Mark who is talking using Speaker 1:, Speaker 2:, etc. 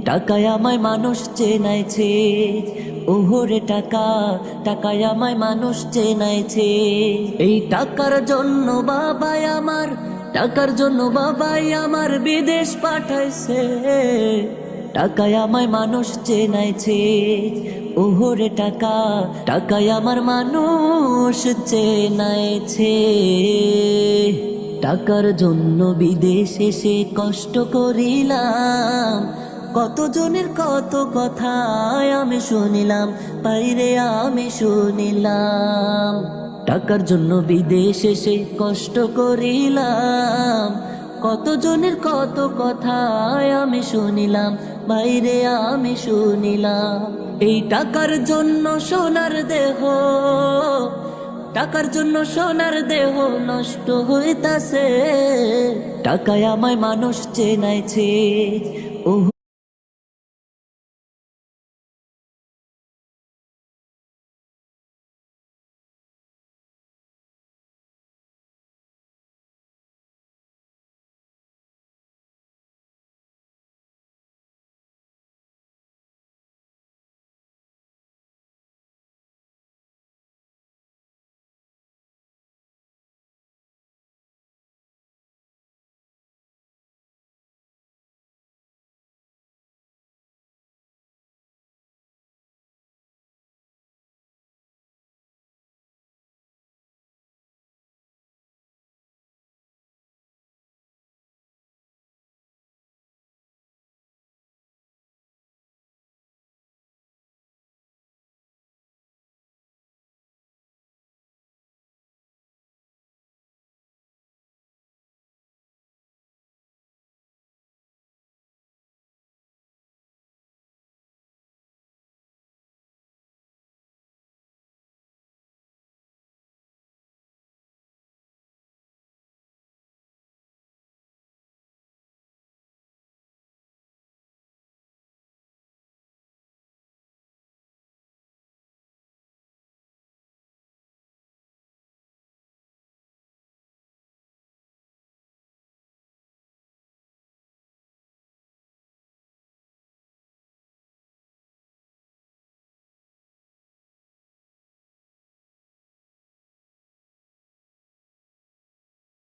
Speaker 1: টাকায় আমায় মানুষ চেনাইছে, ওহরে টাকা, টাকায় আমায় মানুষ চেনাইছে। এই টাকার জন্য বাবাই আমার, টাকার জন্য বাবাই আমার বিদেশ পাঠাইছে। টাকায় আমায় মানুষ চেনাইছে, ওহরে টাকা, টাকায় আমার মানুষ চেনাইছে। টাকার জন্য বিদেশে সে কষ্ট করিলাম, কতজনের কত কথা আমি শুনিলাম, বাইরে আমি শুনিলাম। টাকার জন্য বিদেশে সে কষ্ট করিলাম, কতজনের কত কথা আমি শুনিলাম, বাইরে আমি শুনিলাম। এই টাকার জন্য সোনার দেহ, টাকার জন্য সোনার দেহ নষ্ট হইতাছে। টাকায় আমায় মানুষ চেনাইছে, ওহ